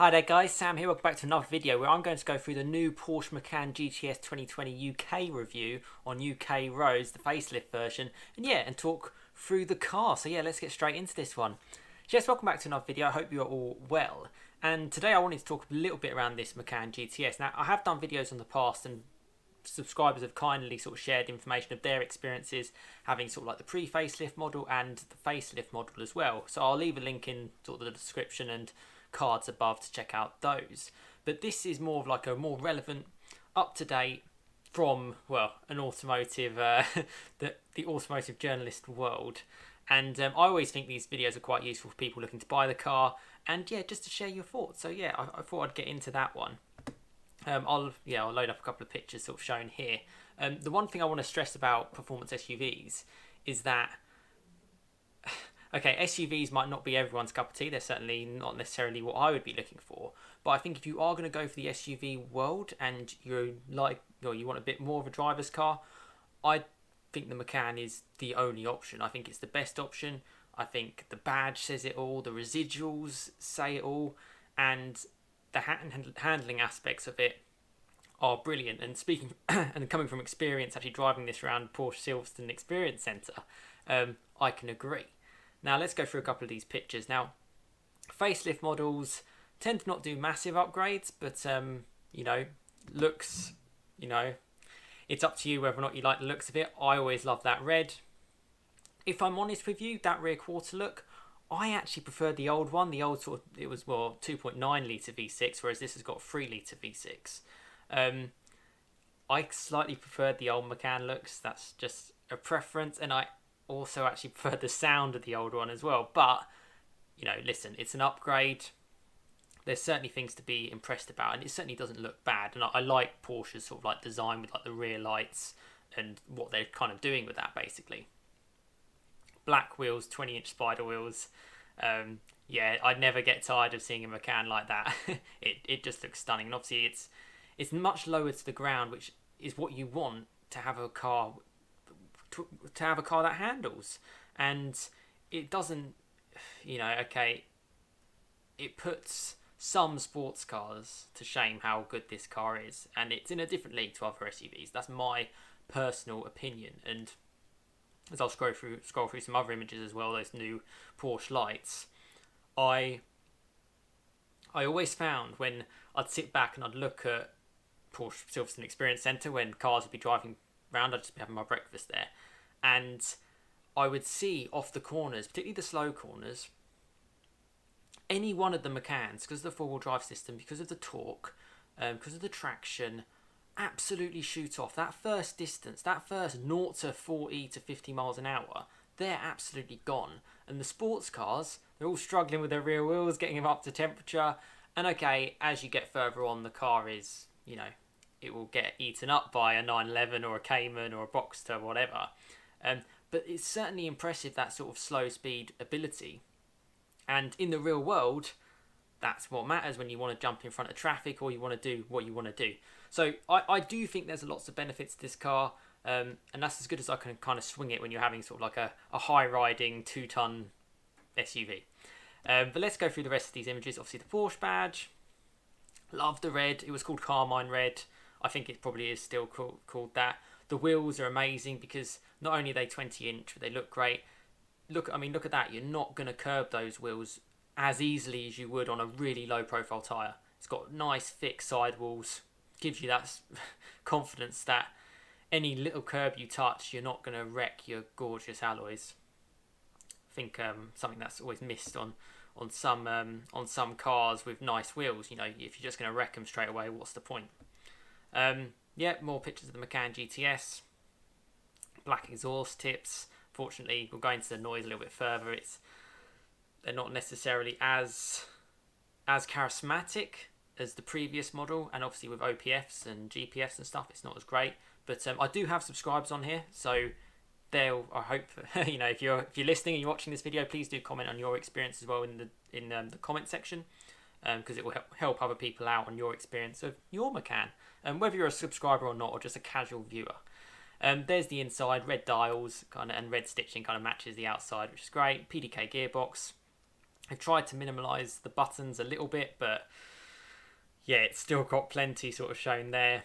Hi there guys, Sam here, welcome back to another video where I'm going to go through the new Porsche Macan GTS 2020 UK review on UK roads, the facelift version, and talk through the car. So let's get straight into this one. Yes, welcome back to another video, I hope you are all well. And today I wanted to talk a little bit around this Macan GTS. Now, I have done videos in the past and subscribers have kindly sort of shared information of their experiences having sort of like the pre-facelift model and the facelift model as well. So I'll leave a link in sort of the description and cards above to check out those. But this is more of like a more relevant, up-to-date from, well, an automotive, the automotive journalist world. And I always think these videos are quite useful for people looking to buy the car and just to share your thoughts. So I thought I'd get into that one. I'll load up a couple of pictures sort of shown here. The one thing I want to stress about performance SUVs is that okay, SUVs might not be everyone's cup of tea. They're certainly not necessarily what I would be looking for. But I think if you are going to go for the SUV world and you want a bit more of a driver's car, I think the Macan is the only option. I think it's the best option. I think the badge says it all, the residuals say it all, and the handling aspects of it are brilliant. And speaking and coming from experience, actually driving this around Porsche Silverstone Experience Centre, I can agree. Now let's go through a couple of these pictures. Now, facelift models tend to not do massive upgrades, but looks, it's up to you whether or not you like the looks of it. I always love that red. If I'm honest with you, that rear quarter look, I actually prefer the old one. The old sort of, it was 2.9 litre V6, whereas this has got 3 litre V6. I slightly preferred the old Macan looks. That's just a preference, and I also actually prefer the sound of the old one as well. But listen, it's an upgrade. There's certainly things to be impressed about, and it certainly doesn't look bad. And I like Porsche's sort of like design with like the rear lights and what they're kind of doing with that basically. Black wheels, 20-inch spider wheels. I'd never get tired of seeing a Macan like that. it just looks stunning, and obviously it's much lower to the ground, which is what you want to have a car that handles. And it doesn't, it puts some sports cars to shame how good this car is, and it's in a different league to other SUVs. That's my personal opinion. And as I'll scroll through some other images as well, those new Porsche lights, I always found when I'd sit back and I'd look at Porsche Silverstone Experience Centre when cars would be driving around, I'd just be having my breakfast there, and I would see off the corners, particularly the slow corners, any one of the Macans, because of the four-wheel drive system, because of the torque, because of the traction, absolutely shoot off. That first distance, that first 0 to 40 to 50 miles an hour, they're absolutely gone. And the sports cars, they're all struggling with their rear wheels, getting them up to temperature. And okay, as you get further on, the car is, it will get eaten up by a 911 or a Cayman or a Boxster or whatever. But it's certainly impressive, that sort of slow speed ability. And in the real world, that's what matters when you want to jump in front of traffic or you want to do what you want to do. So I do think there's lots of benefits to this car, and that's as good as I can kind of swing it when you're having sort of like a high-riding 2-ton SUV. But let's go through the rest of these images. Obviously the Porsche badge, love the red. It was called Carmine Red. I think it probably is still called that. The wheels are amazing because not only are they 20-inch, but they look great. Look at that. You're not going to curb those wheels as easily as you would on a really low-profile tyre. It's got nice, thick sidewalls. Gives you that confidence that any little curb you touch, you're not going to wreck your gorgeous alloys. I think something that's always missed on some cars with nice wheels. If you're just going to wreck them straight away, what's the point? More pictures of the Macan GTS. Black exhaust tips. Fortunately, we'll go into the noise a little bit further. They're not necessarily as charismatic as the previous model, and obviously with OPFs and GPFs and stuff, it's not as great. But I do have subscribers on here, so I hope if you're listening and you're watching this video, please do comment on your experience as well in the comment section, because it will help other people out on your experience of your Macan, whether you're a subscriber or not, or just a casual viewer. There's the inside, red dials and red stitching kind of matches the outside, which is great. PDK gearbox. I've tried to minimalise the buttons a little bit, but yeah, it's still got plenty sort of shown there.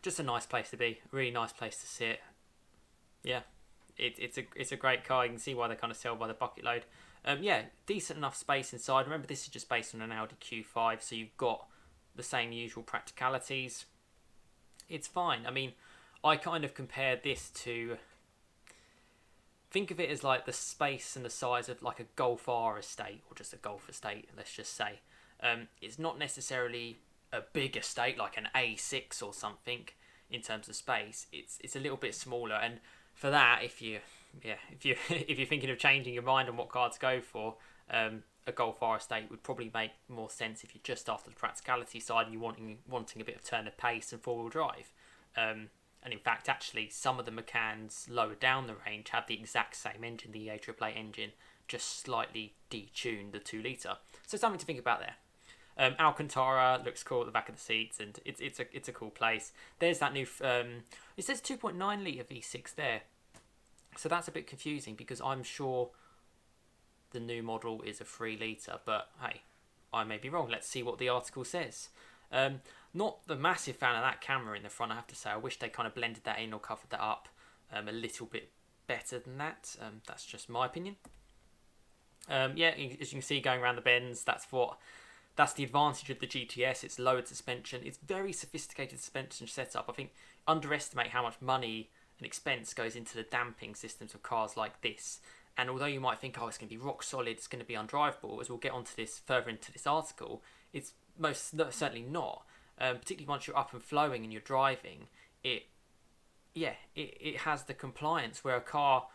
Just a nice place to be, a really nice place to sit. Yeah, it's a great car. You can see why they kind of sell by the bucket load. Yeah, decent enough space inside. Remember, this is just based on an Audi Q5, so you've got the same usual practicalities. It's fine. I mean, I kind of compared this to, think of it as like the space and the size of like a Golf R estate, or just a Golf estate, let's just say. It's not necessarily a big estate like an A6 or something in terms of space. It's a little bit smaller, and for that, if you're thinking of changing your mind on what car to go for, a Golf R estate would probably make more sense if you're just after the practicality side and you're wanting a bit of turn of pace and four-wheel drive. And in fact, actually, some of the Macans lower down the range have the exact same engine, the EA888 engine, just slightly detuned, the 2 litre. So something to think about there. Alcantara looks cool at the back of the seats, and it's a cool place. There's that new, it says 2.9 litre V6 there. So that's a bit confusing because I'm sure the new model is a 3 litre, but hey, I may be wrong. Let's see what the article says. Not the massive fan of that camera in the front, I have to say. I wish they kind of blended that in or covered that up a little bit better than that. That's just my opinion. Yeah, as you can see going around the bends, that's the advantage of the GTS. It's lowered suspension. It's very sophisticated suspension setup. I think underestimate how much money and expense goes into the damping systems of cars like this. And although you might think, oh, it's going to be rock solid, it's going to be undrivable, as we'll get onto this further into this article, it's most certainly not. Particularly once you're up and flowing and you're driving, it has the compliance where a car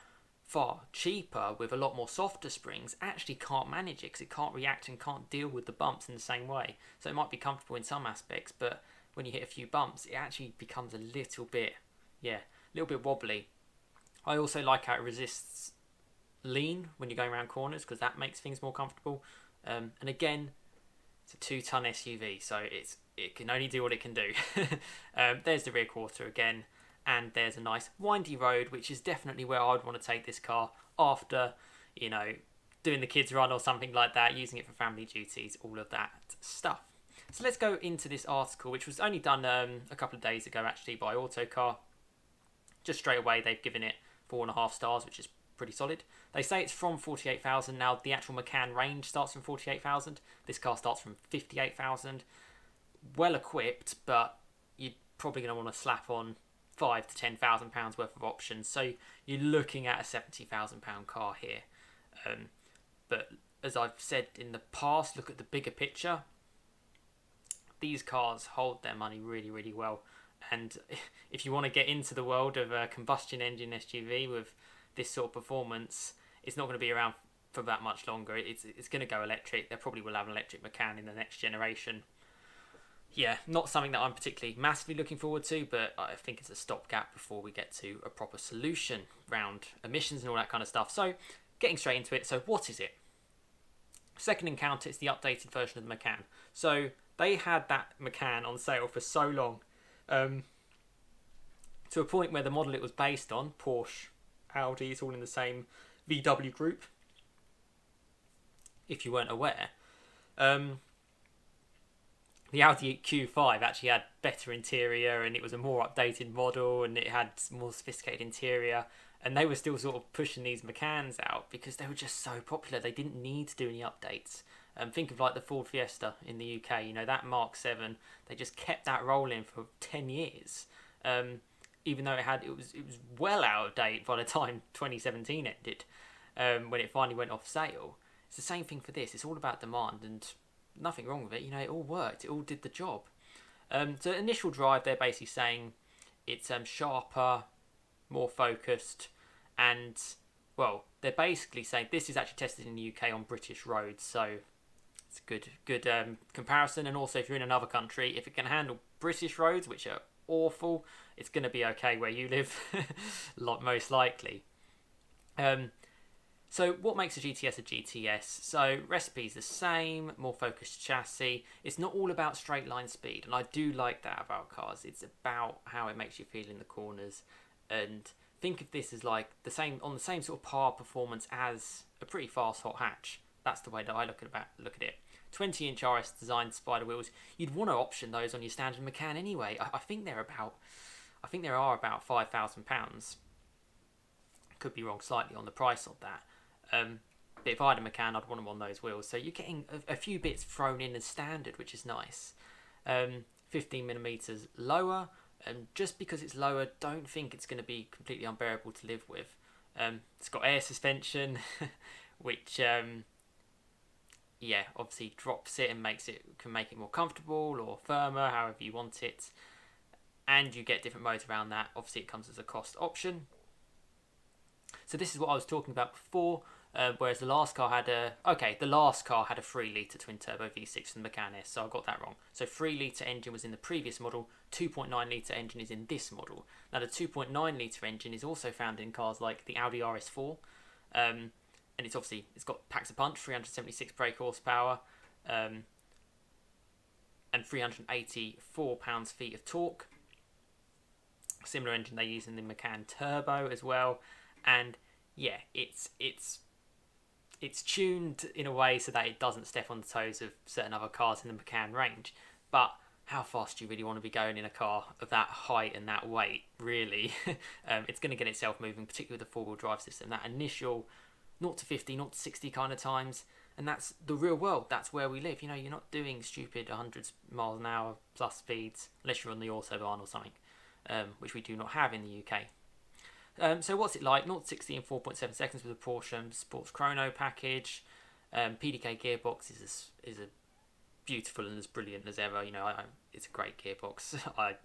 far cheaper with a lot more softer springs actually can't manage it because it can't react and can't deal with the bumps in the same way. So it might be comfortable in some aspects, but when you hit a few bumps, it actually becomes a little bit wobbly. I also like how it resists lean when you're going around corners because that makes things more comfortable. And again, it's a 2-ton SUV, so it can only do what it can do. There's the rear quarter again, and there's a nice windy road, which is definitely where I would want to take this car after, doing the kids run or something like that, using it for family duties, all of that stuff. So let's go into this article, which was only done a couple of days ago actually by Autocar. Just straight away they've given it 4.5 stars, which is pretty solid. They say it's from 48,000. Now the actual Macan range starts from 48,000. This car starts from 58,000. Well equipped, but you're probably going to want to slap on £5,000 to £10,000 worth of options. So you're looking at a £70,000 car here. But as I've said in the past, look at the bigger picture. These cars hold their money really, really well. And if you want to get into the world of a combustion engine SUV with this sort of performance, it's not going to be around for that much longer. It's going to go electric. They probably will have an electric Macan in the next generation. Yeah, not something that I'm particularly massively looking forward to, but I think it's a stopgap before we get to a proper solution around emissions and all that kind of stuff. So, getting straight into it. So, what is it? Second encounter, it's the updated version of the Macan. So, they had that Macan on sale for so long, to a point where the model it was based on, Porsche, Audi, it's all in the same VW group, if you weren't aware. The Audi Q5 actually had better interior, and it was a more updated model, and it had more sophisticated interior, and they were still sort of pushing these Macans out because they were just so popular. They didn't need to do any updates. Think of like the Ford Fiesta in the UK, that Mark 7, they just kept that rolling for 10 years. Even though it was well out of date by the time 2017 ended, when it finally went off sale. It's the same thing for this. It's all about demand, and nothing wrong with it. It all worked. It all did the job. So initial drive, they're basically saying it's sharper, more focused, and well, they're basically saying this is actually tested in the UK on British roads. So it's a good comparison. And also, if you're in another country, if it can handle British roads, which are awful, it's going to be okay where you live, most likely. So what makes a GTS a GTS? So recipe's the same, more focused chassis. It's not all about straight line speed, and I do like that about cars. It's about how it makes you feel in the corners. And think of this as like the same sort of par performance as a pretty fast hot hatch. That's the way that I look at it. 20-inch RS designed spider wheels. You'd want to option those on your standard Macan anyway. I think they're about. I think there are about £5,000. Could be wrong slightly on the price of that. But if I had a Macan, I'd want them on those wheels. So you're getting a few bits thrown in as standard, which is nice. 15mm lower. Just because it's lower, don't think it's going to be completely unbearable to live with. It's got air suspension, which obviously drops it and can make it more comfortable or firmer, however you want it. And you get different modes around that. Obviously, it comes as a cost option. So this is what I was talking about before. Whereas the last car had a 3-litre twin-turbo V6 from the Macan S, so I got that wrong. So 3-litre engine was in the previous model, 2.9-litre engine is in this model. Now the 2.9-litre engine is also found in cars like the Audi RS4, and it's got packs a punch, 376 brake horsepower, and 384 pounds-feet of torque. Similar engine they use in the Macan Turbo as well, and yeah, it's tuned in a way so that it doesn't step on the toes of certain other cars in the Macan range. But how fast do you really want to be going in a car of that height and that weight, really? It's going to get itself moving, particularly with the four-wheel drive system. That initial 0 to 50, 0 to 60 kind of times. And that's the real world. That's where we live. You know, you're not doing stupid 100 miles an hour plus speeds, unless you're on the Autobahn or something, which we do not have in the UK. So what's it like? 0 to 60 in 4.7 seconds with a Porsche Sports Chrono package. PDK gearbox is a beautiful and as brilliant as ever. You know, it's a great gearbox.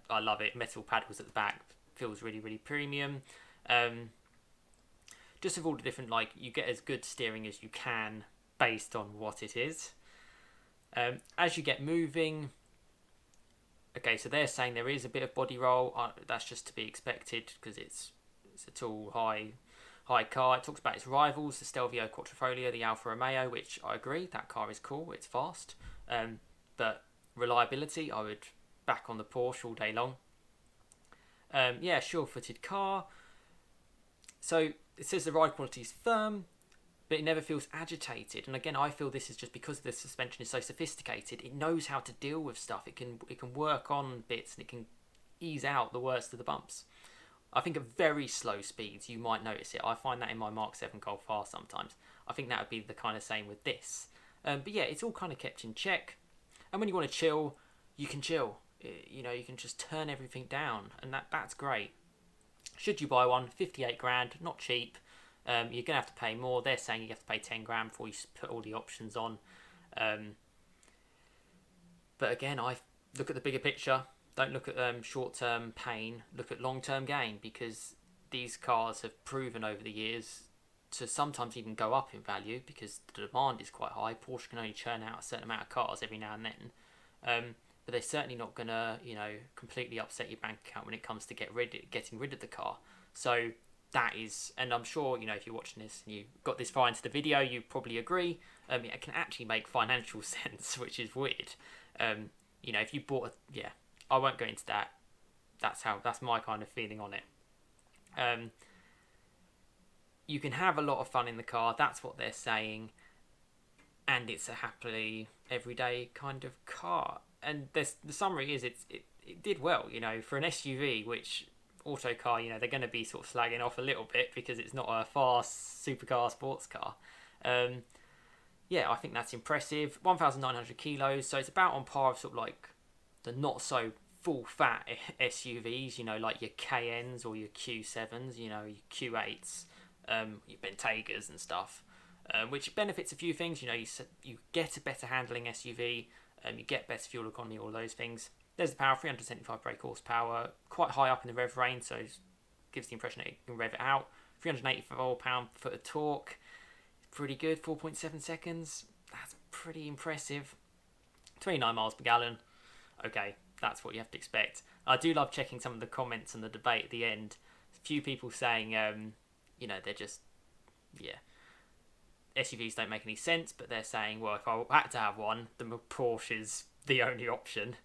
I love it. Metal paddles at the back, feels really, really premium. Just with all the different, you get as good steering as you can based on what it is. As you get moving, okay, so they're saying there is a bit of body roll. That's just to be expected because it's a tall, high car. It talks about its rivals, the Stelvio Quattrofoglio, the Alfa Romeo, which I agree, that car is cool, it's fast. But reliability, I would back on the Porsche all day long. Sure-footed car. So it says the ride quality is firm, but it never feels agitated. And again, I feel this is just because the suspension is so sophisticated. It knows how to deal with stuff. It can work on bits and it can ease out the worst of the bumps. I think at very slow speeds, you might notice it. I find that in my Mark 7 Gold Fast sometimes. I think that would be the kind of same with this. But yeah, it's all kind of kept in check. And when you want to chill, you can chill. You know, you can just turn everything down, and that's great. Should you buy one, 58 grand, not cheap. You're going to have to pay more. They're saying you have to pay 10 grand before you put all the options on. But again, I look at the bigger picture. Don't look at short-term pain. Look at long-term gain, because these cars have proven over the years to sometimes even go up in value because the demand is quite high. Porsche can only churn out a certain amount of cars every now and then. But they're certainly not going to, completely upset your bank account when it comes to getting rid of the car. So that is, and I'm sure, if you're watching this and you got this far into the video, you probably agree. It can actually make financial sense, which is weird. If you bought I won't go into that. That's my kind of feeling on it. You can have a lot of fun in the car. That's what they're saying. And it's a happily everyday kind of car. And the summary is it did well, for an SUV, which autocar, they're going to be sort of slagging off a little bit because it's not a fast supercar sports car. I think that's impressive. 1,900 kilos, so it's about on par with sort of like the not so full fat SUVs, like your Cayennes or your Q7s, your Q8s, your Bentegas and stuff, which benefits a few things. You get a better handling SUV, you get better fuel economy, all those things. There's the power, 375 brake horsepower, quite high up in the rev range, so it gives the impression that it can rev it out. 384 pound-foot of torque, pretty good. 4.7 seconds, that's pretty impressive. 29 miles per gallon. Okay, that's what you have to expect. I do love checking some of the comments and the debate at the end. A few people saying, they're just, SUVs don't make any sense, but they're saying, well, if I had to have one, the Porsche is the only option.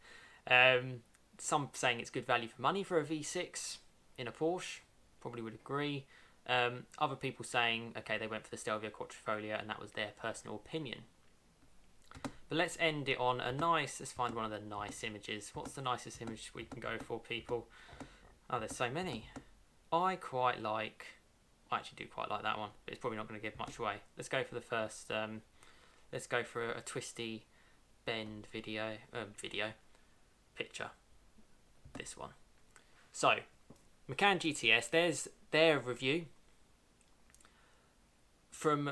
Some saying it's good value for money for a V6 in a Porsche. Probably would agree. Other people saying, okay, they went for the Stelvio Quattrofoglio and that was their personal opinion. But let's end it on a nice, let's find one of the nice images. What's the nicest image we can go for, people? Oh, there's so many. I actually do quite like that one, but it's probably not going to give much away. Let's go for the first, let's go for a twisty bend picture. This one. So, Macan GTS, there's their review. From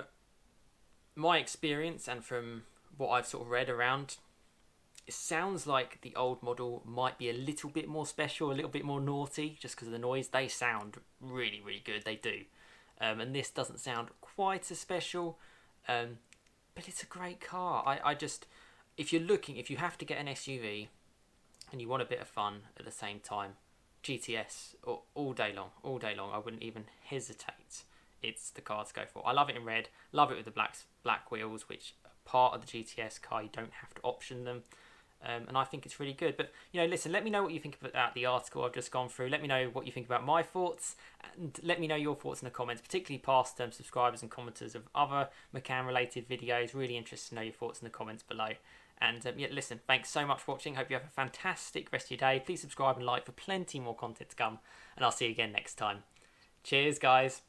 my experience and from what I've sort of read around, it sounds like the old model might be a little bit more special, a little bit more naughty, just because of the noise. They sound really, really good, they do. And this doesn't sound quite as special, but it's a great car. I just, if you have to get an SUV and you want a bit of fun at the same time, GTS all day long. I wouldn't even hesitate. It's the car to go for. I love it in red. Love it with the black wheels, which are part of the GTS car. You don't have to option them. And I think it's really good. But, listen, let me know what you think about the article I've just gone through. Let me know what you think about my thoughts. And let me know your thoughts in the comments, particularly past subscribers and commenters of other Macan-related videos. Really interested to know your thoughts in the comments below. And, listen, thanks so much for watching. Hope you have a fantastic rest of your day. Please subscribe and like for plenty more content to come. And I'll see you again next time. Cheers, guys.